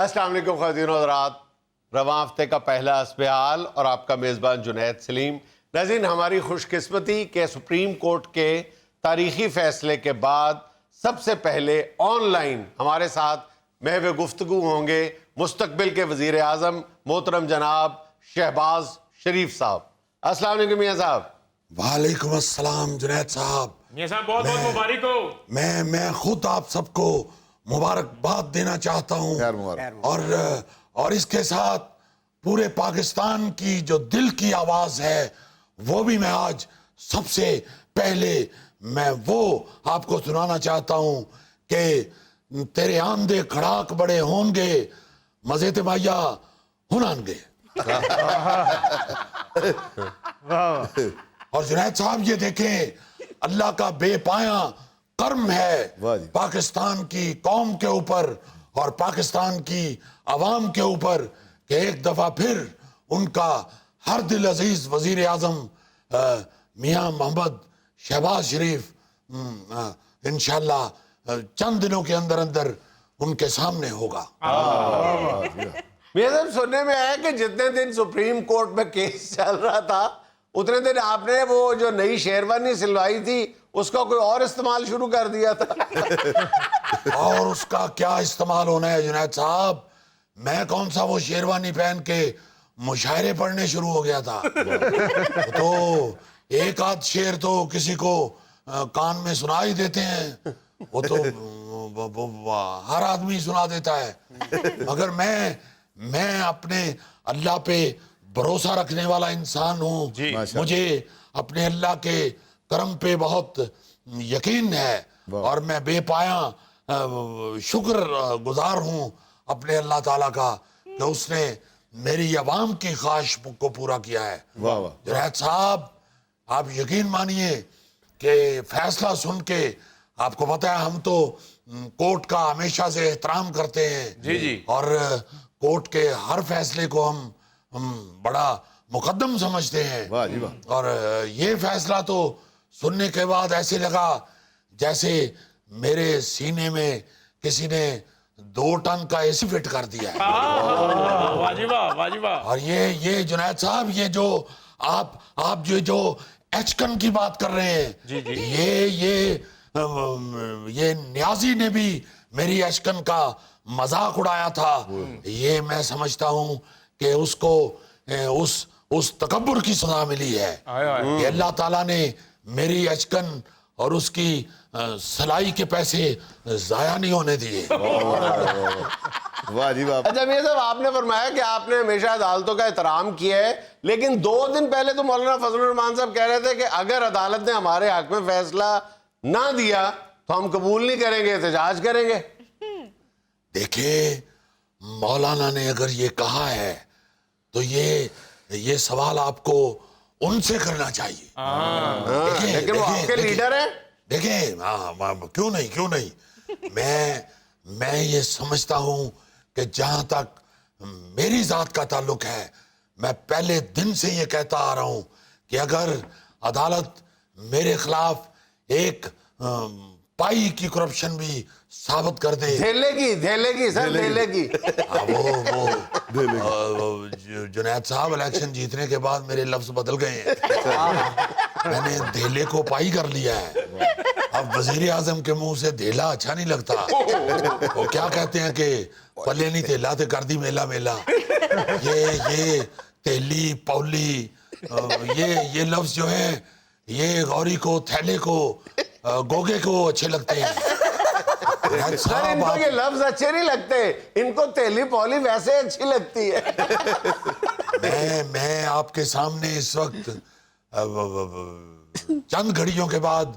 السلام علیکم خواتین و حضرات، رواں ہفتے کا پہلا حسب حال اور آپ کا میزبان جنید سلیم۔ ناظرین، ہماری خوش قسمتی کہ سپریم کورٹ کے تاریخی فیصلے کے بعد سب سے پہلے آن لائن ہمارے ساتھ محو گفتگو ہوں گے مستقبل کے وزیر اعظم محترم جناب شہباز شریف صاحب۔ السلام علیکم میاں صاحب۔ وعلیکم السلام جنید صاحب۔ میاں صاحب بہت بہت مبارک ہو۔ میں خود آپ سب کو مبارکباد دینا چاہتا ہوں، اور اس کے ساتھ پورے پاکستان کی جو دل کی آواز ہے وہ بھی میں آج سب سے پہلے میں وہ آپ کو سنانا چاہتا ہوں کہ تیرے آندے کھڑاک بڑے ہون گے، مزے تے مایا ہنان گے۔ اور جنید صاحب یہ دیکھیں، اللہ کا بے پایاں کرم ہے پاکستان کی قوم کے اوپر اور پاکستان کی عوام کے اوپر کہ ایک دفعہ پھر ان کا ہر دل عزیز وزیر اعظم میاں محمد شہباز شریف انشاءاللہ چند دنوں کے اندر ان کے سامنے ہوگا۔ میاں صاحب، سننے میں آیا کہ جتنے دن سپریم کورٹ میں کیس چل رہا تھا اتنے دن آپ نے وہ جو نئی شیروانی سلوائی تھی اس کا کوئی اور استعمال شروع کر دیا تھا۔ اور اس کا کیا استعمال ہونا ہے جنید صاحب، میں کون سا وہ شیروانی پہن کے مشاعرے پڑھنے شروع ہو گیا تھا۔ تو ایک آدھ شعر تو کسی کو کان میں سنا ہی دیتے ہیں، وہ تو ہر آدمی سنا دیتا ہے، مگر میں اپنے اللہ پہ بھروسہ رکھنے والا انسان ہوں۔ مجھے اپنے اللہ کے کرم پہ بہت یقین ہے اور میں بے پایاں شکر گزار ہوں اپنے اللہ تعالیٰ کا کہ اس نے میری عوام کی خواہش کو پورا کیا ہے۔ جنید صاحب، آپ یقین مانیے کہ فیصلہ سن کے آپ کو پتہ ہے ہم تو کورٹ کا ہمیشہ سے احترام کرتے ہیں اور کورٹ کے ہر فیصلے کو ہم بڑا مقدم سمجھتے ہیں، اور یہ فیصلہ تو سننے کے بعد ایسے لگا جیسے میرے سینے میں کسی نے 2 ٹن کا اے سی فٹ کر دیا ہے۔ اور یہ جنید صاحب، یہ جو آپ جو ایچکن کی بات کر رہے ہیں، یہ نیازی نے بھی میری ایچکن کا مذاق اڑایا تھا۔ یہ میں سمجھتا ہوں کہ اس کو اس تکبر کی سزا ملی ہے کہ اللہ تعالیٰ نے میری ایچکن اور اس کی سلائی کے پیسے ضائع نہیں ہونے دیے۔ واہ جی واہ۔ اچھا میاں صاحب، آپ نے فرمایا کہ آپ نے ہمیشہ عدالتوں کا احترام کیا ہے، لیکن 2 دن پہلے تو مولانا فضل الرحمان صاحب کہہ رہے تھے کہ اگر عدالت نے ہمارے حق میں فیصلہ نہ دیا تو ہم قبول نہیں کریں گے، احتجاج کریں گے۔ دیکھیں، مولانا نے اگر یہ کہا ہے تو یہ سوال آپ کو ان سے کرنا چاہیے۔ لیکن وہ آپ کے لیڈر ہیں۔ دیکھیں، کیوں نہیں، میں یہ سمجھتا ہوں کہ جہاں تک میری ذات کا تعلق ہے، میں پہلے دن سے یہ کہتا آ رہا ہوں کہ اگر عدالت میرے خلاف ایک پائی کی کرپشن بھی ثابت کر دے، دھیلے کی وہ جنید صاحب الیکشن جیتنے کے بعد میرے لفظ بدل گئے ہیں، میں نے دھیلے کو پائی کر لیا ہے۔ اب وزیر اعظم کے منہ سے دھیلا اچھا نہیں لگتا، وہ کیا کہتے ہیں کہ پلے نہیں تھیلا تے کر دی میلا میلا۔ یہ تیلی پولی یہ لفظ جو ہیں یہ غوری کو، تھیلے کو، گوگے کو اچھے لگتے ہیں۔ سر، ان کو یہ لفظ اچھے نہیں لگتے، ان کو تیلی پولی ویسے اچھی لگتی ہے۔ میں آپ کے سامنے اس وقت چند گھڑیوں کے بعد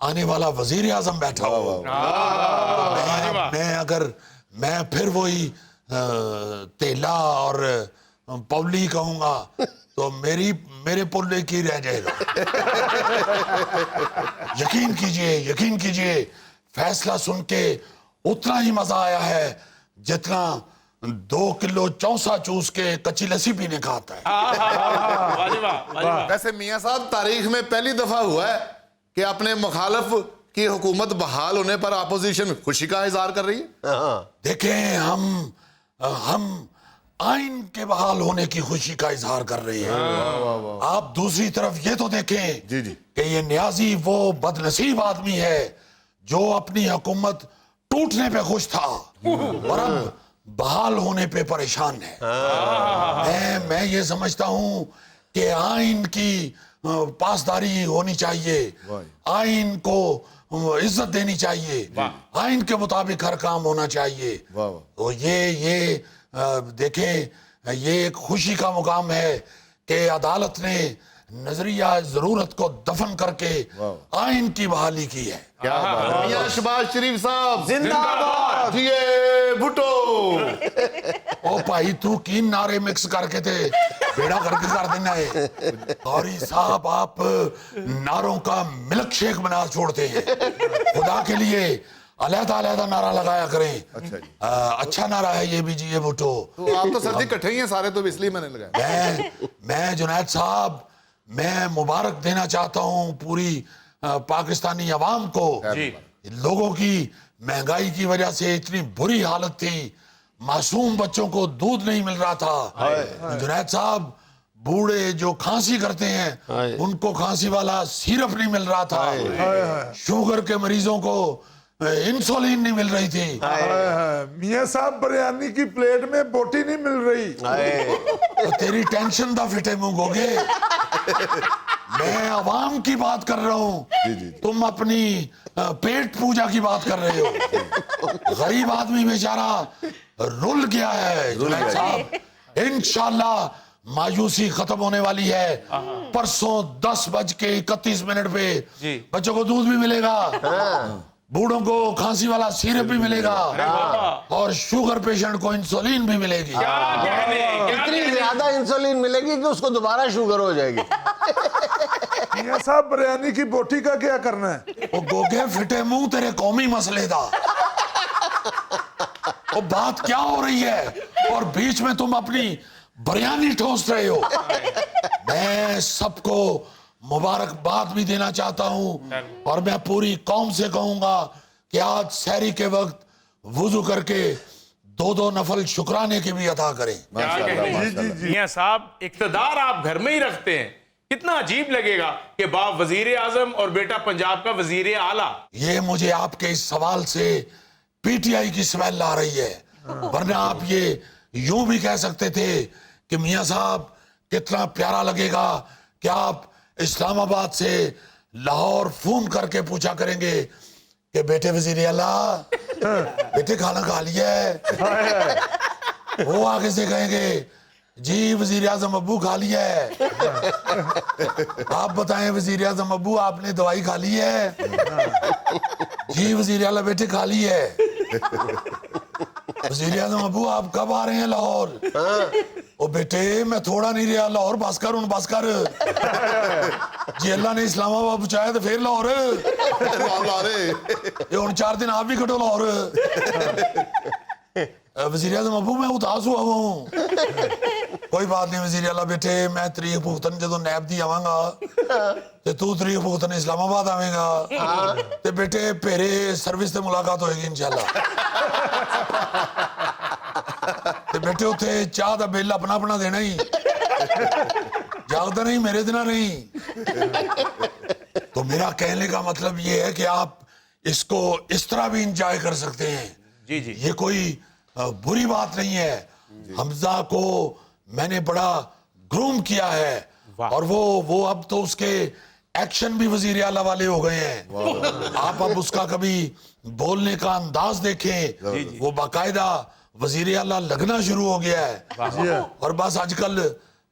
آنے والا وزیر اعظم بیٹھا ہوں، میں پھر وہی تیلا اور پولی کہوں گا تو میرے پلے کی رہ جائے گا۔ یقین کیجئے فیصلہ سن کے اتنا ہی مزہ آیا ہے جتنا 2 کلو چونسا چوس کے کچی لسی پینے کا آتا ہے۔ ویسے میاں صاحب، تاریخ میں پہلی دفعہ ہوا ہے کہ اپنے مخالف کی حکومت بحال ہونے پر اپوزیشن خوشی کا اظہار کر رہی ہے۔ دیکھیں، ہم آئین کے بحال ہونے کی خوشی کا اظہار کر رہے ہیں. آپ دوسری طرف یہ تو دیکھیں جی جی کہ یہ نیازی وہ بد نصیب آدمی ہے جو اپنی حکومت ٹوٹنے پہ خوش تھا اور اب بحال ہونے پہ پریشان ہے. میں یہ سمجھتا ہوں کہ آئین کی پاسداری ہونی چاہیے, آئین کو عزت دینی چاہیے, آئین کے مطابق ہر کام ہونا چاہیے. تو یہ دیکھیں, یہ ایک خوشی کا مقام ہے کہ عدالت نے نظریہ ضرورت کو دفن کر کے آئین کی بحالی کی ہے. کیا بات ہے. میاں شہباز شریف صاحب زندہ باد. جیے بھٹو. او بھائی تو کین نعرے مکس کر کے تھے بیڑا کر کے کر دینا ہے. قاری صاحب آپ نعروں کا ملک شیک بنا چھوڑتے ہیں. خدا کے لیے علیحدہ علیحدہ نعرہ لگایا کریں. اچھا جی, اچھا نعرہ ہے یہ بھی جی یہ بھٹو. تو آپ تو سر جی کٹھے ہی ہیں سارے, تو اس لیے میں نے لگایا. میں جنید صاحب میں مبارک دینا چاہتا ہوں پوری پاکستانی عوام کو. لوگوں کی مہنگائی کی وجہ سے اتنی بری حالت تھی, معصوم بچوں کو دودھ نہیں مل رہا تھا. جنید صاحب بوڑھے جو کھانسی کرتے ہیں ان کو کھانسی والا سیرپ نہیں مل رہا تھا, شوگر کے مریضوں کو انسولین نہیں مل رہی تھی. میاں صاحب بریانی کی پلیٹ میں بوٹی نہیں مل رہی. تو تیری ٹینشن دا فٹے منہ گوگے. میں عوام کی بات کر رہا ہوں, تم اپنی پیٹ پوجا کی بات کر رہے ہو. غریب آدمی بیچارہ رل گیا ہے. جنید صاحب انشاءاللہ مایوسی ختم ہونے والی ہے. پرسوں 10:31 پہ بچوں کو دودھ بھی ملے گا, بوڑھوں کو کھانسی والا سیرپ بھی ملے گا, اور شوگر پیشنٹ کو انسولین بھی ملے گی. اتنی زیادہ انسولین ملے گی کہ اس کو دوبارہ شوگر ہو جائے گی. میاں صاحب بریانی کی بوٹی کا کیا کرنا ہے؟ وہ گوگے فٹے منہ تیرے قومی مسئلے دا. وہ بات کیا ہو رہی ہے اور بیچ میں تم اپنی بریانی ٹھوس رہے ہو. میں سب کو مبارکباد بھی دینا چاہتا ہوں, اور میں پوری قوم سے کہوں گا کہ آج سحری کے وقت وضو کر کے 2 نفل شکرانے کی بھی ادا کریں. میاں صاحب اقتدار آپ گھر میں ہی رکھتے ہیں, کتنا عجیب لگے گا کہ باپ وزیر اعظم اور بیٹا پنجاب کا وزیر اعلیٰ. یہ مجھے آپ کے اس سوال سے پی ٹی آئی کی سمیل آ رہی ہے, ورنہ آپ یہ یوں بھی کہہ سکتے تھے کہ میاں صاحب کتنا پیارا لگے گا کہ آپ اسلام آباد سے لاہور فون کر کے پوچھا کریں گے کہ بیٹے وزیر اعلیٰ بیٹے کھانا کھا لیا ہے. وہ آگے سے کہیں گے جی وزیر اعظم ابو کھا لیا ہے. آپ بتائیں وزیر اعظم ابو آپ نے دوائی کھا لی ہے؟ جی وزیر اعلیٰ بیٹے کھا لی ہے. وزیر اعظم ابو آپ کب آ رہے ہیں لاہور؟ او بیٹے میں تھوڑا نہیں رہا لاہور, بس کر ان بس کر. جی اللہ نے اسلام آباد بچایا تو پھر لاہور. یہ ان 4 دن آپ بھی کٹو لاہور. وزیر اعظم ابو میں اداس ہوا ہوں. کوئی بات نہیں وزیر اعلیٰ بیٹے, میں تاریخ بھگتن جدو نیب دی آواں گا تے تو تاریخ بھگتن اسلام آباد آویں گا تے بیٹے پھیرے سروس تے ملاقات ہوئے گی انشاءاللہ. تے بیٹے اتھے چاہ دا بل اپنا اپنا دینا ہی, جاگتا نہیں میرے دینا نہیں. تو میرا کہنے کا مطلب یہ ہے کہ آپ اس کو اس طرح بھی انجوائے کر سکتے ہیں. یہ کوئی بری بات نہیں ہے. حمزہ کو میں نے بڑا گروم کیا ہے, اور وہ اب تو اس کے ایکشن بھی وزیر اعلیٰ والے ہو گئے ہیں. آپ اب اس کا کبھی بولنے کا انداز دیکھیں, وہ باقاعدہ وزیر اعلیٰ لگنا شروع ہو گیا ہے. اور بس آج کل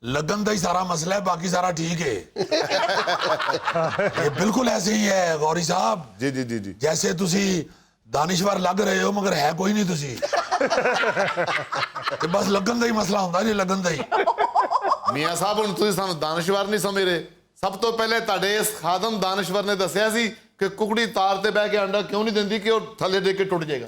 لگن دا ہی سارا مسئلہ ہے, باقی سارا ٹھیک ہے. یہ بالکل ایسے ہی ہے غوری صاحب. جی جیسے تسی دانشور لگ رہے ہو مگر ہے کوئی نہیں تسی. بس لگن دا ہی مسئلہ ہوتا ہے, لگن دا ہی. میاں صاحب ہن تسی دانشور نہیں سمجھ رہے, ਸਭ ਤੋਂ ਪਹਿਲੇ ਤੁਹਾਡੇ ਇਸ ਖਾਦਮ ਦਾਨਸ਼ਵਰ ਨੇ ਦੱਸਿਆ ਸੀ ਕਿ ਕੁਕੜੀ ਤਾਰ ਤੇ ਬਹਿ ਕੇ ਅੰਡਾ ਕਿਉਂ ਨਹੀਂ ਦਿੰਦੀ ਕਿ ਉਹ ਥੱਲੇ ਦੇ ਕੇ ਟੁੱਟ ਜਾਏਗਾ।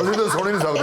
ਅਸੀਂ ਤਾਂ ਸੁਣ ਹੀ ਨਹੀਂ ਸਕਦੇ।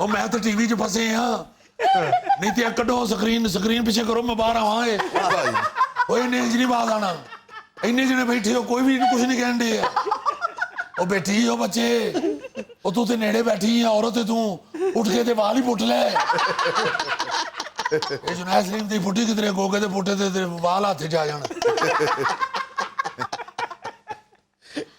ਉਹ ਮੈਂ ਤਾਂ ਟੀਵੀ 'ਚ ਫਸੇ ਆ, ਨਹੀਂ ਤੇ ਕੱਢੋ ਸਕਰੀਨ ਪਿੱਛੇ ਕਰੋ, ਮੈਂ ਬਾਹਰ ਆਵਾਂਗੇ। ਓਏ ਨੇ ਇੰਜ ਨਹੀਂ ਬਾਹਰ ਆਣਾ, ਇੰਨੇ ਜਣੇ ਬੈਠੇ ਹੋ, ਕੋਈ ਵੀ ਕੁਝ ਨਹੀਂ ਕਹਿਣ ਦੇ। ਉਹ ਬੈਠੀ ਹੋ ਬੱਚੇ, ਉਹ ਤੂੰ ਤੇ ਨੇੜੇ ਬੈਠੀ ਆ ਔਰਤ, ਤੇ ਤੂੰ ਉੱਠ ਕੇ ਤੇ ਵਾਲ ਹੀ ਪੁੱਟ ਲੈ। ਇਹ ਜੁਨੈਦ ਸਲੀਮ ਦੀ ਫੁੱਟੀ ਕਿਧਰੇ ਗੋਗੇ ਦੇ ਪੁੱਟੇ ਤੇ ਤੇਰੇ ਵਾਲ ਹੱਥ 'ਚ ਆ ਜਾਣ।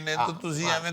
ਨੇ, ਤਾਂ ਤੁਸੀਂ ਐਵੇਂ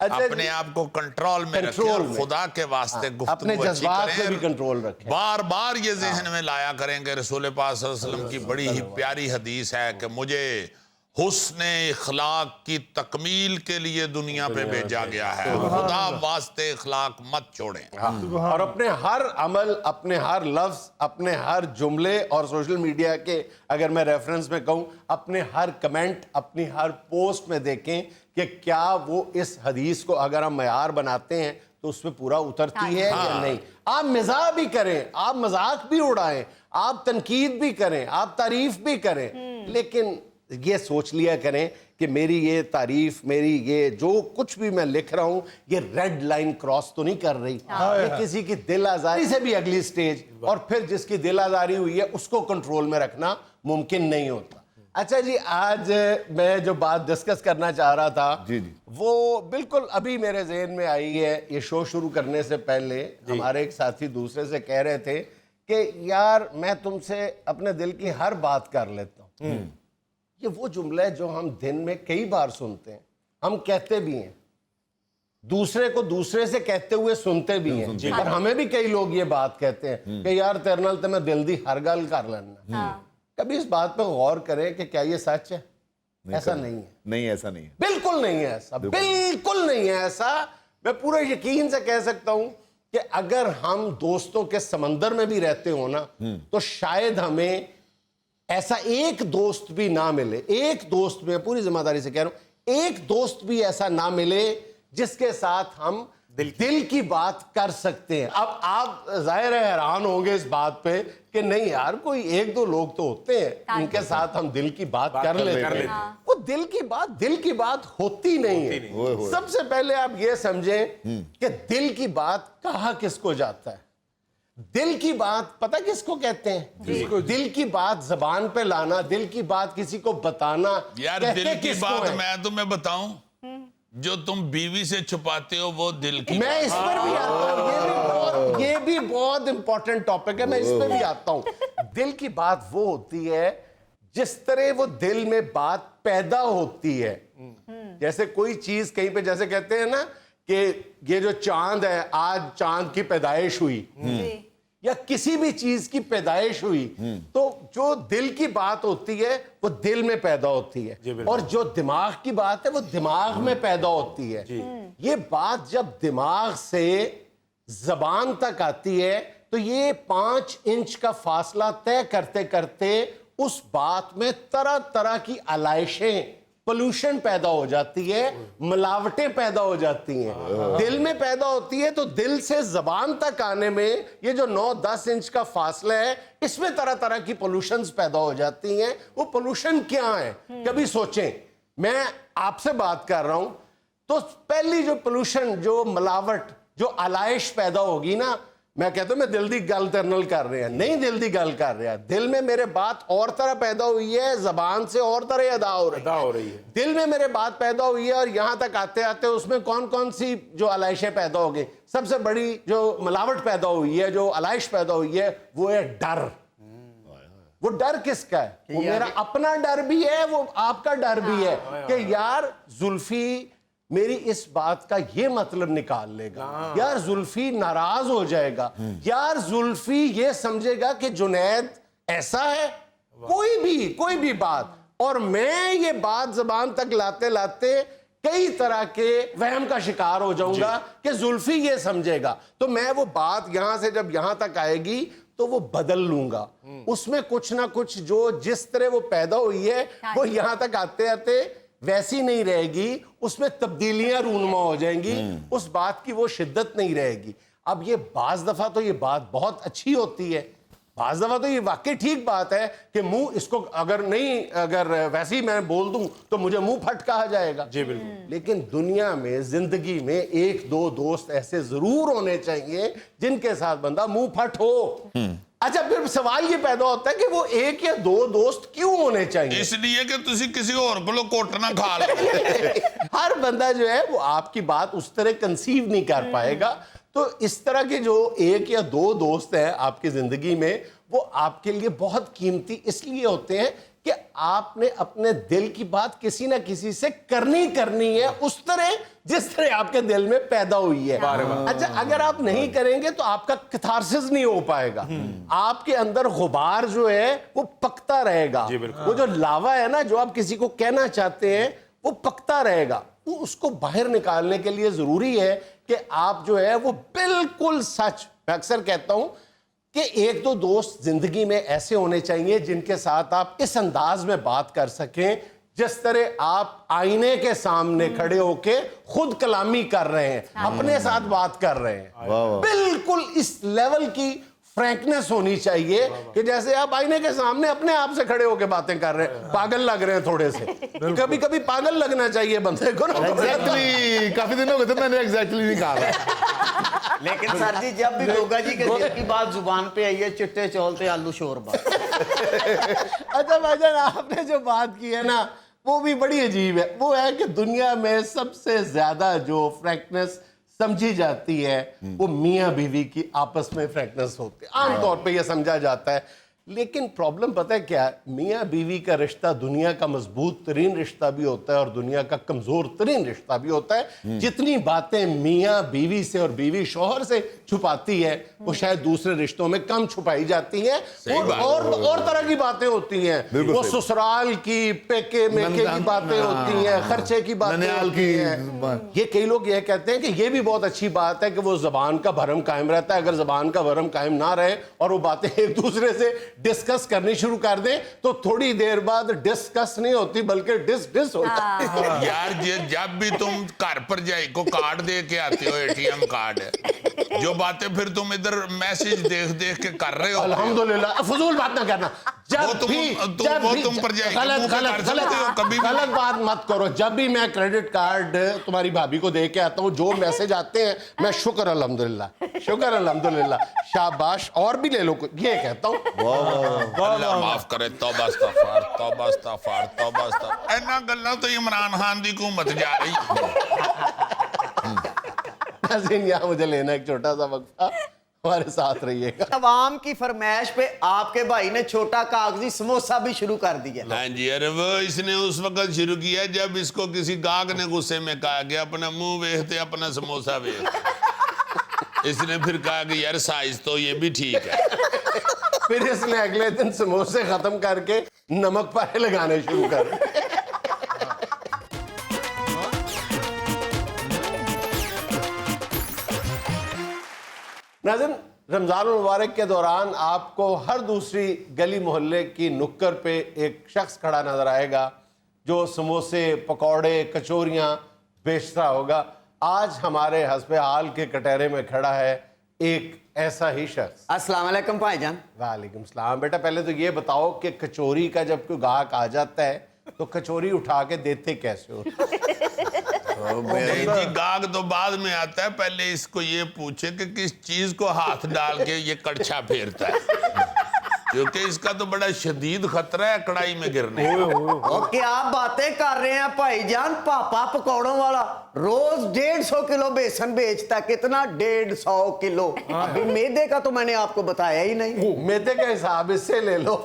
اپنے آپ کو کنٹرول میں رکھیں اور خدا کے واسطے اپنے گفتگو اچھی جذبات میں بھی کریں. کنٹرول رکھیں. بار بار یہ ذہن میں لایا کریں کہ رسول پاک صلی اللہ علیہ وسلم کی بڑی ہی پیاری حدیث ہے کہ مجھے حسن اخلاق کی تکمیل کے لیے دنیا پہ بھیجا گیا ہے. خدا واسطے اخلاق مت چھوڑیں. اور اپنے ہر عمل، اپنے ہر لفظ، اپنے ہر جملے، اور سوشل میڈیا کے اگر میں ریفرنس میں کہوں اپنے ہر کمنٹ، اپنی ہر پوسٹ میں دیکھیں کہ کیا وہ اس حدیث کو اگر ہم معیار بناتے ہیں تو اس پہ پورا اترتی ہے یا نہیں. آپ مزاح بھی کریں، آپ مذاق بھی اڑائیں، آپ تنقید بھی کریں، آپ تعریف بھی کریں، لیکن یہ سوچ لیا کریں کہ میری یہ تعریف، میری یہ جو کچھ بھی میں لکھ رہا ہوں، یہ ریڈ لائن کراس تو نہیں کر رہی. یہ کسی کی دل آزاری سے بھی اگلی سٹیج، اور پھر جس کی دل آزاری ہوئی ہے اس کو کنٹرول میں رکھنا ممکن نہیں ہوتا. اچھا جی، آج میں جو بات ڈسکس کرنا چاہ رہا تھا وہ بالکل ابھی میرے ذہن میں آئی ہے. یہ شو شروع کرنے سے پہلے ہمارے ایک ساتھی دوسرے سے کہہ رہے تھے کہ یار میں تم سے اپنے دل کی ہر بات کر لیتا ہوں. یہ وہ جملہ ہے جو ہم دن میں کئی بار سنتے ہیں، ہم کہتے بھی ہیں، دوسرے کو دوسرے سے کہتے ہوئے سنتے بھی ہیں، اور ہمیں بھی کئی لوگ یہ بات کہتے ہیں کہ یار تیرے نال تے میں دل دی ہر گل کر لینا. کبھی اس بات پہ غور کریں کہ کیا یہ سچ ہے؟ ایسا نہیں ہے. نہیں ایسا نہیں ہے. بالکل نہیں ہے ایسا، بالکل نہیں ہے ایسا. میں پورے یقین سے کہہ سکتا ہوں کہ اگر ہم دوستوں کے سمندر میں بھی رہتے ہوں نا تو شاید ہمیں ایسا ایک دوست بھی نہ ملے، ایک دوست، میں پوری ذمہ داری سے کہہ رہا ہوں، ایک دوست بھی ایسا نہ ملے جس کے ساتھ ہم دل کی بات کر سکتے ہیں. اب آپ ظاہر ہے حیران ہوں گے اس بات پہ کہ نہیں یار کوئی ایک دو لوگ تو ہوتے ہیں ان کے ساتھ ہم دل کی بات کر لیتے ہیں. وہ دل کی بات ہوتی نہیں ہے. سب سے پہلے آپ یہ سمجھیں کہ دل کی بات کہا کس کو جاتا ہے. دل کی بات پتہ کس کو کہتے ہیں؟ دل کی بات زبان پہ لانا، دل کی بات کسی کو بتانا. یار دل کی بات میں تمہیں بتاؤں، جو تم بیوی سے چھپاتے ہو وہ دل کی میں اس پر بھی آتا ہوں، یہ بھی بہت امپورٹنٹ ٹاپک ہے، میں اس پہ بھی آتا ہوں. دل کی بات وہ ہوتی ہے جس طرح وہ دل میں بات پیدا ہوتی ہے. جیسے کوئی چیز کہیں پہ جیسے کہتے ہیں نا کہ یہ جو چاند ہے، آج چاند کی پیدائش ہوئی یا کسی بھی چیز کی پیدائش ہوئی، تو جو دل کی بات ہوتی ہے وہ دل میں پیدا ہوتی ہے، اور جو دماغ کی بات ہے وہ دماغ میں پیدا ہوتی ہے. یہ بات جب دماغ سے زبان تک آتی ہے تو یہ 5 انچ کا فاصلہ طے کرتے کرتے اس بات میں طرح طرح کی علائشیں، پولوشن پیدا ہو جاتی ہے، ملاوٹیں پیدا ہو جاتی ہیں. دل میں پیدا ہوتی ہے تو دل سے زبان تک آنے میں یہ جو 9-10 انچ کا فاصلہ ہے، اس میں طرح طرح کی پولوشنز پیدا ہو جاتی ہیں. وہ پولوشن کیا ہیں؟ کبھی سوچیں. میں آپ سے بات کر رہا ہوں تو پہلی جو پولوشن، جو ملاوٹ، جو علائش پیدا ہوگی نا، میں کہتا ہوں میں دل دی گل ترنل کر رہے ہیں، نہیں دل دی گل کر رہے ہیں. دل میں میرے بات اور طرح پیدا ہوئی ہے، زبان سے اور طرح ادا ہو رہی ہے. دل میں میرے بات پیدا ہوئی ہے اور یہاں تک آتے آتے اس میں کون کون سی جو علائشیں پیدا ہو گئی. سب سے بڑی جو ملاوٹ پیدا ہوئی ہے، جو علائش پیدا ہوئی ہے، وہ ہے ڈر. وہ ڈر کس کا ہے؟ وہ میرا اپنا ڈر بھی ہے، وہ آپ کا ڈر بھی ہے کہ یار زلفی میری اس بات کا یہ مطلب نکال لے گا، یار زلفی ناراض ہو جائے گا، یار زلفی یہ سمجھے گا کہ جنید ایسا ہے. کوئی بھی بات. اور میں یہ بات زبان تک لاتے لاتے کئی طرح کے وہم کا شکار ہو جاؤں گا کہ زلفی یہ سمجھے گا، تو میں وہ بات یہاں سے جب یہاں تک آئے گی تو وہ بدل لوں گا. اس میں کچھ نہ کچھ جو جس طرح وہ پیدا ہوئی ہے وہ یہاں تک آتے آتے ویسی نہیں رہے گی، اس میں تبدیلیاں رونما ہو جائیں گی، اس بات کی وہ شدت نہیں رہے گی. اب یہ بعض دفعہ تو یہ بات بہت اچھی ہوتی ہے، بعض دفعہ تو یہ واقعی ٹھیک بات ہے کہ منہ اس کو اگر ویسے ہی میں بول دوں تو مجھے منہ پھٹ کہا جائے گا. جی بالکل. لیکن دنیا میں، زندگی میں 1-2 دوست ایسے ضرور ہونے چاہیے جن کے ساتھ بندہ منہ پھٹ ہو. اچھا پھر سوال یہ پیدا ہوتا ہے کہ وہ 1 یا 2 دوست کیوں ہونے چاہیے؟ اس لیے کہ تسی کسی اور کو کوٹنا کھا لے. ہر بندہ جو ہے وہ آپ کی بات اس طرح کنسیو نہیں کر پائے گا. تو اس طرح کے جو 1 یا 2 دوست ہیں آپ کی زندگی میں، وہ آپ کے لیے بہت قیمتی اس لیے ہوتے ہیں کہ آپ نے اپنے دل کی بات کسی نہ کسی سے کرنی ہے اس طرح جس طرح آپ کے دل میں پیدا ہوئی ہے. اچھا اگر آپ نہیں کریں گے تو آپ کا کتھارسس نہیں ہو پائے گا, آپ کے اندر غبار جو ہے وہ پکتا رہے گا. وہ جو لاوا ہے نا جو آپ کسی کو کہنا چاہتے ہیں وہ پکتا رہے گا. اس کو باہر نکالنے کے لیے ضروری ہے کہ آپ جو ہے وہ بالکل سچ. میں اکثر کہتا ہوں کہ ایک دو دوست زندگی میں ایسے ہونے چاہیے جن کے ساتھ آپ اس انداز میں بات کر سکیں جس طرح آپ آئینے کے سامنے کھڑے ہو کے خود کلامی کر رہے ہیں, اپنے ساتھ بات کر رہے ہیں. بالکل اس لیول کی فرینکنس ہونی چاہیے کہ جیسے آپ آئینے کے سامنے اپنے آپ سے کھڑے ہو کے باتیں کر رہے ہیں. پاگل لگ رہے ہیں تھوڑے سے, کبھی کبھی پاگل لگنا چاہیے بندے کو. ایگزیکٹلی کافی دن ہو گئے تھے میں نے ایگزیکٹلی نہیں کہا. لیکن سر جی جب بھی گوگا جی کے دل کی بات زبان پہ آئی ہے چٹے چولتے آلو شوربا. اچھا بھائی جان آپ نے جو بات کی ہے نا وہ بھی بڑی عجیب ہے. وہ ہے کہ دنیا میں سب سے زیادہ جو فرینکنس سمجھی جاتی ہے وہ میاں بیوی کی آپس میں فرینکنس ہوتی ہے. عام طور پہ یہ سمجھا جاتا ہے, لیکن پرابلم پتہ ہے کیا ہے؟ میاں بیوی کا رشتہ دنیا کا مضبوط ترین رشتہ بھی ہوتا ہے اور دنیا کا کمزور ترین رشتہ بھی ہوتا ہے. جتنی باتیں میاں بیوی سے اور بیوی شوہر سے چھپاتی ہے وہ شاید دوسرے رشتوں میں کم چھپائی جاتی ہیں. اور طرح کی باتیں ہوتی ہیں, وہ سسرال کی پیکے میکے کی باتیں ہوتی ہیں, خرچے کی باتیں ہوتی ہیں. یہ کئی لوگ یہ کہتے ہیں کہ یہ بھی بہت اچھی بات ہے کہ وہ زبان کا بھرم قائم رہتا ہے. اگر زبان کا بھرم قائم نہ رہے اور وہ باتیں ایک دوسرے سے ڈسکس کرنی شروع کر دیں تو تھوڑی دیر بعد ڈسکس نہیں ہوتی بلکہ ڈس ہوتا ہے. یار جب بھی تم گھر پر جائے کو کارڈ دے کے آتے ہو ATM کارڈ جو باتیں پھر تم ادھر میسج دیکھ کے کر رہے ہو الحمدللہ فضول بات نہ کرنا. غلط بات مت کرو. جب بھی میں کریڈٹ کارڈ تمہاری بھابھی کو دے کے آتا ہوں جو میسج آتے ہیں میں شکر الحمدللہ شاباش اور بھی لے لو یہ کہتا ہوں. اللہ معاف کرے. توبہ استغفار. اینا گلاں تو عمران خان دی حکومت جا رہی. ناظرین یہاں مجھے لینا ایک چھوٹا سا وقفہ, ہمارے ساتھ رہیے گا. عوام کی فرمائش پہ آپ کے بھائی نے چھوٹا کاغذی سموسہ بھی شروع کر دیا. ہاں جی, ارے وہ اس نے اس وقت شروع کیا جب اس کو کسی گاہک نے غصے میں کہا کہ اپنا منہ ویکھتے اپنا سموسہ ویکھ. اس نے پھر کہا کہ یار سائز تو یہ بھی ٹھیک ہے. پھر اس نے اگلے دن سموسے ختم کر کے نمک پارے لگانے شروع کر. ناظرین رمضان المبارک کے دوران آپ کو ہر دوسری گلی محلے کی نکر پہ ایک شخص کھڑا نظر آئے گا جو سموسے پکوڑے کچوریاں بیچتا ہوگا. آج ہمارے حسب حال کے کٹہرے میں کھڑا ہے ایک ایسا ہی شخص. السلام علیکم بھائی جان. وعلیکم السلام. بیٹا پہلے تو یہ بتاؤ کہ کچوری کا جب کوئی گاہک آ جاتا ہے تو کچوری اٹھا کے دیتے کیسے ہو؟ نہیں جی, گاہک تو بعد میں آتا ہے, پہلے اس کو یہ پوچھے کہ کس چیز کو ہاتھ ڈال کے یہ کڑچھا پھیرتا ہے, کیونکہ اس کا تو بڑا شدید خطرہ ہے کڑائی میں گرنے. کیا باتیں کر رہے ہیں بھائی جان, پاپا پکوڑوں والا روز 150 کلو بیسن بیچتا ہے. کتنا 150 کلو؟ ابھی میدے کا تو میں نے آپ کو بتایا ہی نہیں. میدے کا حساب اس سے لے لو.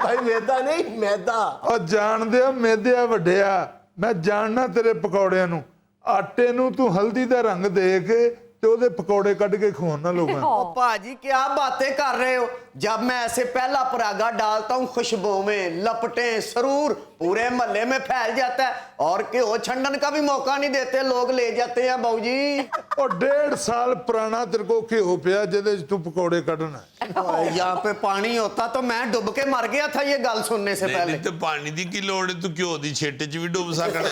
بھائی میدا نہیں میدا. اور جان دیا میدیا وڈیا, میں جاننا تیرے پکوڑے نو آٹے نو تو ہلدی دا رنگ دے کے تو دے پکوڑے کٹ کے کھوانا لوگاں. پاجی کیا باتیں کر رہے ہو, جب میں ایسے پہلا پراگا ڈالتا ہوں خوشبو میں لپٹیں سرور پورے محلے میں پھیل جاتا ہے اور کہ وہ چھنڈن کا بھی موقع نہیں دیتے, لوگ لے جاتے ہیں باؤ جی. اور 1.5 سال پرانا تیرے کو کیوں پیا جدے تو پکوڑے کٹنا ہے. یہاں پہ پانی ہوتا تو میں ڈب کے مر گیا تھا یہ گل سننے سے پہلے. نہیں تو پانی دی کی لوڑ ہے تو کیوں دی چھیٹے چ بھی ڈوب سکڑے.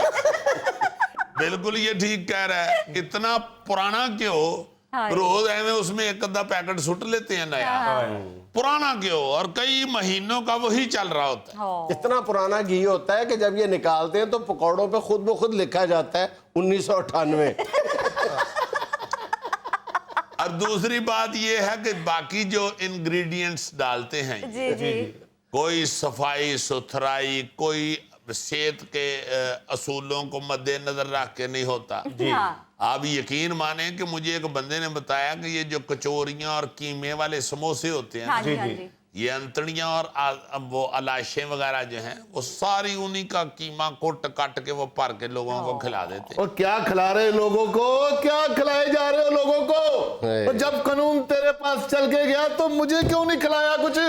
بالکل یہ ٹھیک کہہ رہا ہے. اتنا پرانا کیوں, روز ایویں اس میں ایک ادھا پیکٹ سٹ لیتے ہیں نیا. پرانا کیوں, اور کئی مہینوں کا وہی چل رہا ہوتا ہے. اتنا پرانا گھی ہوتا ہے کہ جب یہ نکالتے ہیں تو پکوڑوں پہ خود بخود لکھا جاتا ہے 1998. اور دوسری بات یہ ہے کہ باقی جو انگریڈینٹس ڈالتے ہیں کوئی صفائی ستھرائی, کوئی صحت کے اصولوں کو مد نظر رکھ کے نہیں ہوتا. آپ یقین مانیں کہ مجھے ایک بندے نے بتایا کہ یہ جو کچوریاں اور قیمے والے سموسے ہوتے ہیں یہ انتڑیاں اور وہ علاشیں وغیرہ جو ہیں وہ ساری انہی کا قیمہ کوٹ کٹ کے وہ پر کے لوگوں کو کھلا دیتے ہیں. اور کیا کھلا رہے لوگوں کو, کیا کھلائے جا رہے ہو لوگوں کو؟ اور جب قانون تیرے پاس چل کے گیا تو مجھے کیوں نہیں کھلایا کچھ؟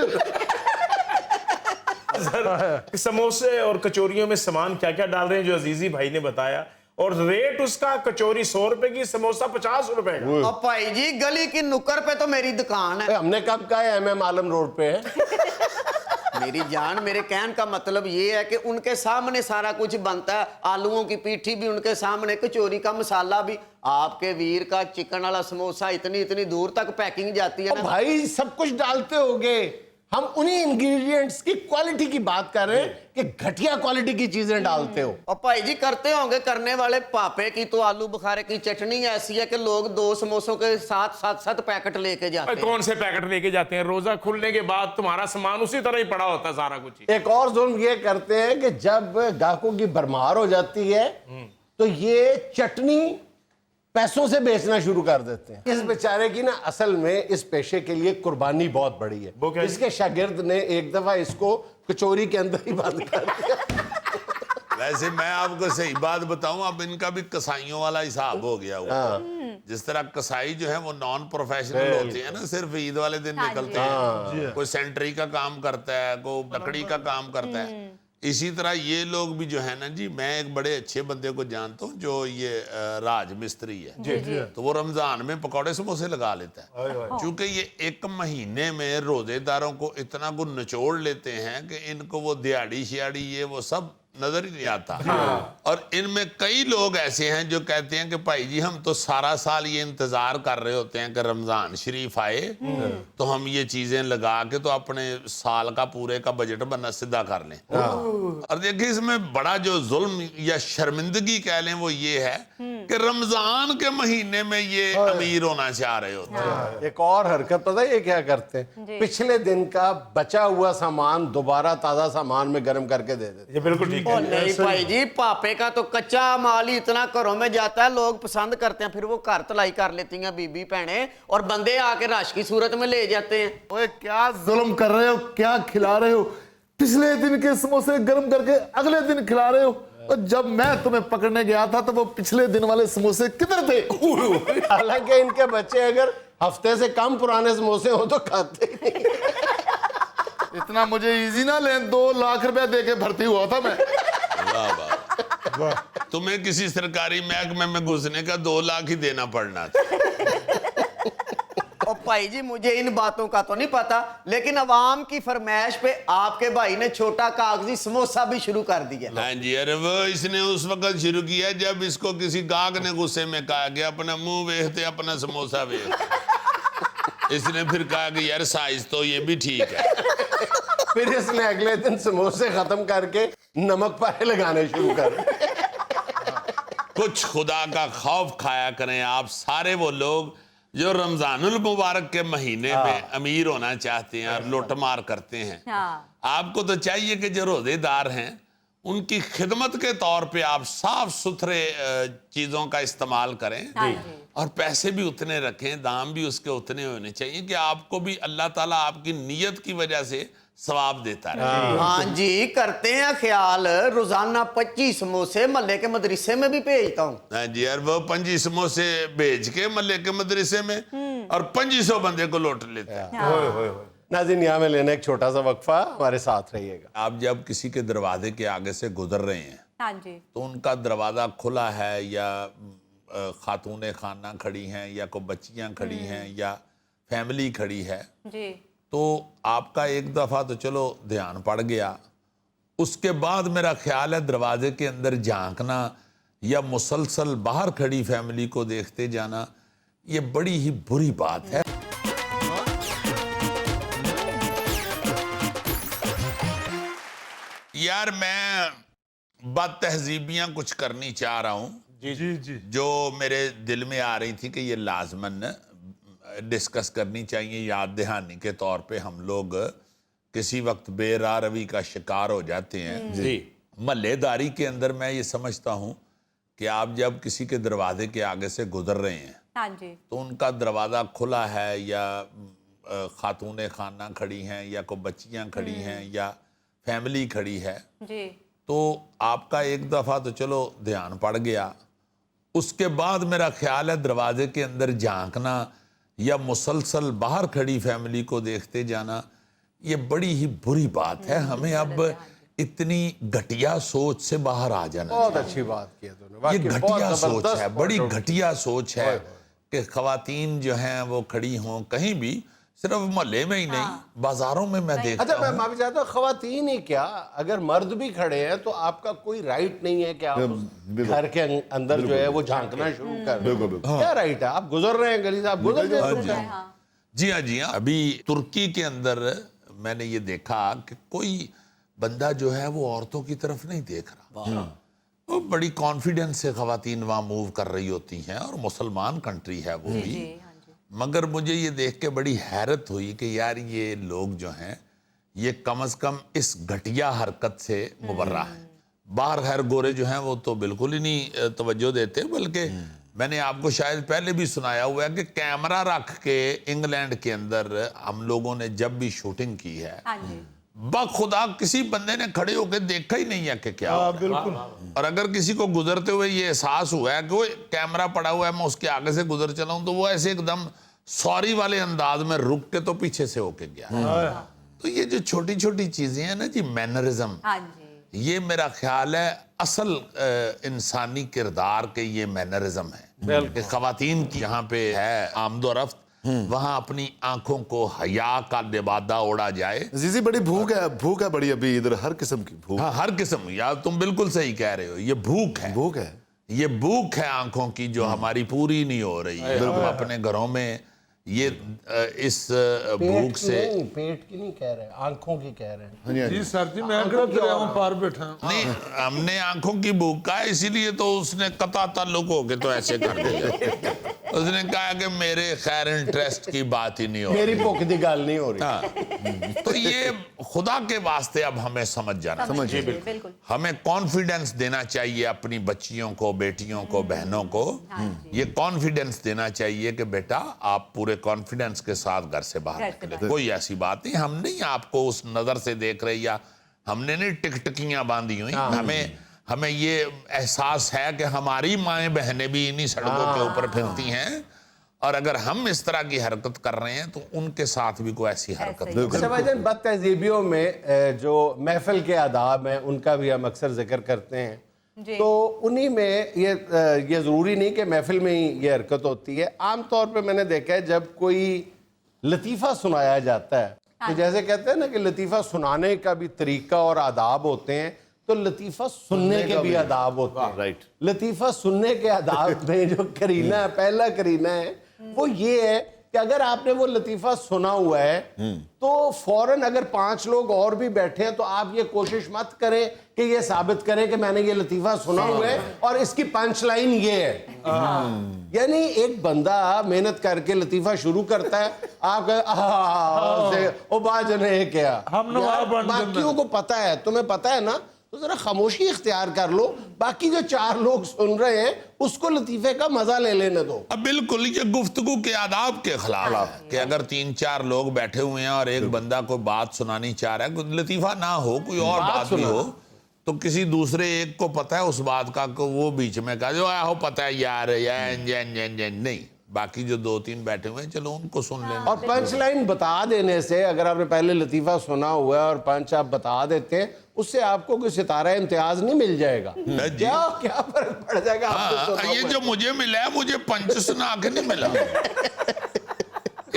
سموسے اور کچوریوں میں سامان کیا کیا ڈال رہے ہیں جو عزیزی بھائی نے بتایا, اور ریٹ اس کا کچوری 100 روپے کی, سموسہ 50 روپے کا. اور بھائی جی گلی کی نکر پہ تو میری دکان ہے. ہم نے کب کہا ہے MM عالم روڈ پہ ہے؟ میری جان, میرے کہنے کا مطلب یہ ہے کہ ان کے سامنے سارا کچھ بنتا ہے, آلووں کی پیٹھی بھی ان کے سامنے, کچوری کا مسالہ بھی. آپ کے ویر کا چکن والا سموسہ اتنی دور تک پیکنگ جاتی ہے نا. بھائی سب کچھ ڈالتے ہوگے, ہم انہی انگریڈینٹس کی کوالٹی کی بات کر رہے ہیں کہ گھٹیا کوالٹی کی چیزیں ڈالتے ہو. اور بھائی جی کرتے ہوں گے کرنے والے. پاپے کی تو آلو بخارے کی چٹنی ایسی ہے کہ لوگ 2 سموسوں کے ساتھ 7 پیکٹ لے کے جاتے ہیں. کون سے پیکٹ لے کے جاتے ہیں؟ روزہ کھلنے کے بعد تمہارا سامان اسی طرح ہی پڑا ہوتا ہے سارا کچھ. ایک اور ظلم یہ کرتے ہیں کہ جب گاہکوں کی بھرمار ہو جاتی ہے تو یہ چٹنی پیسوں سے بیچنا شروع کر دیتے ہیں. اس بیچارے کی نا اصل میں اس پیشے کے لیے قربانی بہت بڑی ہے. اس کے شاگرد نے ایک دفعہ اس کو کچوری کے اندر ہی بند کر دیا. ویسے میں آپ کو صحیح بات بتاؤں, اب ان کا بھی کسائیوں والا حساب ہو گیا ہوا. جس طرح کسائی جو ہے وہ نان پروفیشنل ہوتے ہیں نا, صرف عید والے دن نکلتے ہیں. کوئی سینٹری کا کام کرتا ہے, کوئی لکڑی کا کام کرتا ہے. اسی طرح یہ لوگ بھی جو ہے نا جی, میں ایک بڑے اچھے بندے کو جانتا ہوں جو یہ راج مستری ہے, تو وہ رمضان میں پکوڑے سموسے لگا لیتا ہے. چونکہ یہ ایک مہینے میں روزے داروں کو اتنا کو نچوڑ لیتے ہیں کہ ان کو وہ دیہڑی شیاڑی یہ وہ سب نظر ہی نہیں آتا. اور ان میں کئی لوگ ایسے ہیں جو کہتے ہیں کہ بھائی جی ہم تو سارا سال یہ انتظار کر رہے ہوتے ہیں کہ رمضان شریف آئے تو ہم یہ چیزیں لگا کے تو اپنے سال کا پورے کا بجٹ بنا سدھا کر لیں. اور دیکھیں اس میں بڑا جو ظلم یا شرمندگی کہہ لیں وہ یہ ہے کہ رمضان کے مہینے میں یہ امیر ہونا چاہ رہے ہوتے ہیں. ایک اور حرکت پتہ ہے یہ کیا کرتے ہیں, پچھلے دن کا بچا ہوا سامان دوبارہ تازہ سامان میں گرم کر کے دے دیتے. یہ بالکل ٹھیک. نہیں بھائی جی, پاپے کا تو کچا مال ہی اتنا گھروں میں جاتا ہے, لوگ پسند کرتے ہیں, پھر وہ گھر تلائی کر لیتی ہیں بی بی بہنیں, اور بندے آ کے رش کی صورت میں لے جاتے ہیں. اوے کیا ظلم کر رہے ہو, کیا کھلا رہے ہو؟ پچھلے دن کے سموسے گرم کر کے اگلے دن کھلا رہے ہو. اور جب میں تمہیں پکڑنے گیا تھا تو وہ پچھلے دن والے سموسے کدھر تھے؟ حالانکہ ان کے بچے اگر ہفتے سے کم پرانے سموسے ہو تو کھاتے ہی نہیں. اتنا مجھے ایزی نہ لیں, 2 لاکھ روپے دے کے بھرتی ہوا تھا میں. تمہیں کسی سرکاری محکمے میں گھسنے کا 2 لاکھ ہی دینا پڑنا تھا. اور بھائی جی مجھے ان باتوں کا تو نہیں پتا, لیکن عوام کی فرمائش پہ آپ کے بھائی نے چھوٹا کاغذی سموسہ بھی شروع کر دیا. ہاں جی, ارے وہ اس نے اس وقت شروع کیا جب اس کو کسی گاہک نے غصے میں کہا کہ اپنا منہ ویکھتے اپنا سموسہ ویکھ. اس نے پھر کہا کہ یار سائز تو یہ بھی ٹھیک ہے. پھر اس نے اگلے دن سموسے ختم کر کے نمک پائے لگانے شروع کر دیے. کچھ خدا کا خوف کھایا کریں آپ سارے وہ لوگ جو رمضان المبارک کے مہینے میں امیر ہونا چاہتے ہیں اور لوٹ مار کرتے ہیں. آپ کو تو چاہیے کہ جو روزے دار ہیں ان کی خدمت کے طور پہ آپ صاف ستھرے چیزوں کا استعمال کریں, اور پیسے بھی اتنے رکھیں, دام بھی اس کے اتنے ہونے چاہیے کہ آپ کو بھی اللہ تعالیٰ آپ کی نیت کی وجہ سے ثواب دیتا ہے. ہاں جی کرتے ہیں خیال, روزانہ 25 سموسے محلے کے مدرسے میں بھی بھیجتا ہوں. ہاں جی, اور وہ 25 سموسے بھیج کے محلے کے مدرسے میں اور 2500 بندے کو لوٹ لیتا ہے. ناظرین یہاں میں لینا ایک چھوٹا سا وقفہ, ہمارے ساتھ رہیے گا. آپ جب کسی کے دروازے کے آگے سے گزر رہے ہیں تو ان کا دروازہ کھلا ہے یا خاتون خانہ کھڑی ہیں یا کوئی بچیاں کھڑی ہیں یا فیملی کھڑی ہے, تو آپ کا ایک دفعہ تو چلو دھیان پڑ گیا, اس کے بعد میرا خیال ہے دروازے کے اندر جھانکنا یا مسلسل باہر کھڑی فیملی کو دیکھتے جانا یہ بڑی ہی بری بات ہے. یار میں بد تہذیبیاں کچھ کرنی چاہ رہا ہوں جو میرے دل میں آ رہی تھی کہ یہ لازماً ڈسکس کرنی چاہیے. یاد دہانی کے طور پہ ہم لوگ کسی وقت بے راہ روی کا شکار ہو جاتے ہیں. محلے داری کے اندر میں یہ سمجھتا ہوں کہ آپ جب کسی کے دروازے کے آگے سے گزر رہے ہیں تو ان کا دروازہ کھلا ہے یا خاتون خانہ کھڑی ہیں یا کوئی بچیاں کھڑی ہیں یا فیملی کھڑی ہے جی تو آپ کا ایک دفعہ تو چلو دھیان پڑ گیا، اس کے بعد میرا خیال ہے دروازے کے اندر جھانکنا یا مسلسل باہر کھڑی فیملی کو دیکھتے جانا یہ بڑی ہی بری بات ہے. ہمیں اب اتنی گھٹیا سوچ سے باہر آ جانا بہت اچھی بات کی ہے تم نے، یہ گھٹیا سوچ ہے، بڑی گھٹیا سوچ ہے کہ خواتین جو ہیں وہ کھڑی ہوں کہیں بھی، صرف محلے میں ہی نہیں بازاروں میں دیکھتا اچھا میں ہوں. معافی چاہتا ہوں، خواتین ہی کیا اگر مرد بھی کھڑے ہیں تو آپ کا کوئی رائٹ نہیں ہے کہ آپ اس گھر کے اندر جو ہے وہ جھانکنا شروع کر دیں. کیا رائٹ ہے؟ آپ گزر رہے ہیں گلی سے، آپ گزر جائیں. جی ہاں ابھی ترکی کے اندر میں نے یہ دیکھا کہ کوئی بندہ جو ہے وہ عورتوں کی طرف نہیں دیکھ رہا، وہ بڑی کانفیڈنس سے خواتین وہاں موو کر رہی ہوتی ہیں اور مسلمان کنٹری ہے وہ بھی. مگر مجھے یہ دیکھ کے بڑی حیرت ہوئی کہ یار یہ لوگ جو ہیں یہ کم از کم اس گھٹیا حرکت سے مبرہ ہیں. باہر خیر گورے جو ہیں وہ تو بالکل ہی نہیں توجہ دیتے، بلکہ میں نے آپ کو شاید پہلے بھی سنایا ہوا ہے کہ کیمرہ رکھ کے انگلینڈ کے اندر ہم لوگوں نے جب بھی شوٹنگ کی ہے بخدا کسی بندے نے کھڑے ہو کے دیکھا ہی نہیں ہے کہ کیا ہو رہا ہے. بالکل. اور اگر کسی کو گزرتے ہوئے یہ احساس ہوا ہے کہ وہ کیمرہ پڑا ہوا ہے میں اس کے آگے سے گزر چلا ہوں تو وہ ایسے ایک دم سوری والے انداز میں رک کے تو پیچھے سے ہو کے گیا. تو یہ جو چھوٹی چھوٹی چیزیں ہیں نا جی مینرزم، یہ میرا خیال ہے اصل انسانی کردار کے یہ مینرزم ہے کہ خواتین کی یہاں پہ ہے آمد و رفت وہاں اپنی آنکھوں کو حیا کا لبادہ اوڑا جائے. عزیزی بڑی بھوک ہے بڑی ابھی ادھر، ہر قسم کی بھوک. ہاں ہر قسم، یار تم بالکل صحیح کہہ رہے ہو، یہ بھوک ہے، یہ بھوک ہے آنکھوں کی جو ہماری پوری نہیں ہو رہی ہے. ہم اپنے گھروں میں یہ اس بھوک سے پیٹ کی نہیں کہہ رہے، آنکھوں کی کہہ رہے ہیں. جی سر جی میں کہہ رہا ہوں پار بیٹھا ہوں. نہیں، ہم نے آنکھوں کی بھوک کہا اسی لیے تو اس نے قطع تعلق ہو کے تو ایسے کر دیا. اس نے کہا کہ میرے خیر انٹرسٹ کی بات ہی نہیں ہو میری بھوک دی گال نہیں ہو رہی. تو یہ خدا کے واسطے اب ہمیں سمجھ جانا چاہیے. بالکل. ہمیں کانفیڈنس دینا چاہیے اپنی بچیوں کو، بیٹیوں کو، بہنوں کو. یہ کانفیڈنس دینا چاہیے کہ بیٹا آپ پورے کانفیڈنس کے ساتھ گھر سے باہر نکلے. کوئی ایسی بات نہیں، ہم نہیں آپ کو اس نظر سے دیکھ رہے یا ہم نے نہیں ٹکٹکیاں باندھی ہوئی. ہمیں یہ احساس ہے کہ ہماری مائیں بہنیں بھی انہی سڑکوں کے اوپر پھرتی ہیں اور اگر ہم اس طرح کی حرکت کر رہے ہیں تو ان کے ساتھ بھی کوئی ایسی حرکت. اچھا بھائی جان، بد تہذیبیوں میں جو محفل کے آداب ہیں ان کا بھی ہم اکثر ذکر کرتے ہیں تو انہی میں یہ ضروری نہیں کہ محفل میں ہی یہ حرکت ہوتی ہے. عام طور پہ میں نے دیکھا ہے جب کوئی لطیفہ سنایا جاتا ہے تو جیسے کہتے ہیں نا کہ لطیفہ سنانے کا بھی طریقہ اور آداب ہوتے ہیں تو لطیفہ سننے کے بھی آداب ہوتے ہیں. رائٹ. لطیفہ سننے کے آداب میں جو کرینہ ہے، پہلا کرینہ ہے وہ یہ ہے کہ اگر آپ نے وہ لطیفہ سنا ہوا ہے تو فوراً اگر 5 لوگ اور بھی بیٹھے ہیں تو آپ یہ کوشش مت کریں کہ یہ ثابت کریں کہ میں نے یہ لطیفہ سنا ہوا ہے اور اس کی پنچ لائن یہ ہے. یعنی ایک بندہ محنت کر کے لطیفہ شروع کرتا ہے، آپ باقیوں کو پتا ہے، تمہیں پتا ہے نا، تو ذرا خاموشی اختیار کر لو. باقی جو 4 لوگ سن رہے ہیں اس کو لطیفے کا مزہ لے لینے دو. اب بالکل یہ گفتگو کے آداب کے خلاف ہے کہ اگر 3-4 لوگ بیٹھے ہوئے ہیں اور ایک بندہ کوئی بات سنانی چاہ رہا ہے، کوئی لطیفہ نہ ہو، کوئی اور بات بھی ہو تو کسی دوسرے ایک کو پتہ ہے اس بات کا کہ وہ بیچ میں کہا جو آہو پتہ ہے یار نہیں، باقی جو 2-3 بیٹھے ہوئے ہیں چلو ان کو سن لینا. اور پنچ لائن بتا دینے سے، اگر آپ نے پہلے لطیفہ سنا ہوا ہے اور پنچ آپ بتا دیتے ہیں، اس سے آپ کو کوئی ستارہ امتیاز نہیں مل جائے گا. کیا فرق پڑ جائے گا؟ یہ جو مجھے ملا ہے مجھے پنچ سنا کے نہیں ملا.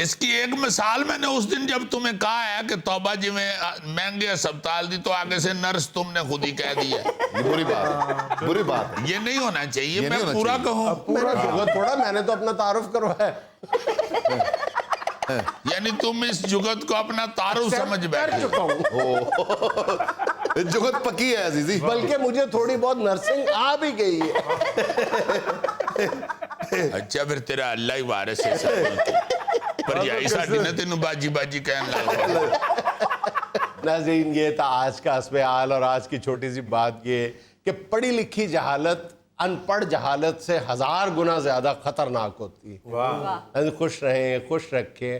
اس کی ایک مثال میں نے اس دن جب تمہیں کہا ہے کہ توبہ جی میں مہنگے ہسپتال دی تو آگے سے نرس تم نے خود ہی کہہ دی ہے. یہ بری بات ہے. یہ نہیں ہونا چاہیے. میں پورا کہوں تھوڑا میں نے تو اپنا تعارف کروایا. یعنی تم اس جگت کو اپنا تعارف سمجھ بیٹھے. چکا ہوں. جگت پکی ہے عزیزی. بلکہ مجھے تھوڑی بہت نرسنگ آ بھی گئی ہے. اچھا پھر تیرا اللہ ہی وارث ہے. پر یہی ساڑھی نے تینوں باجی باجی کہنے لگا. ناظرین، یہ تھا آج کا حسب حال اور آج کی چھوٹی سی بات یہ کہ پڑھی لکھی جہالت ان پڑھ جہالت سے 1000 گنا زیادہ خطرناک ہوتی ہے. خوش رہیں، خوش رکھیں،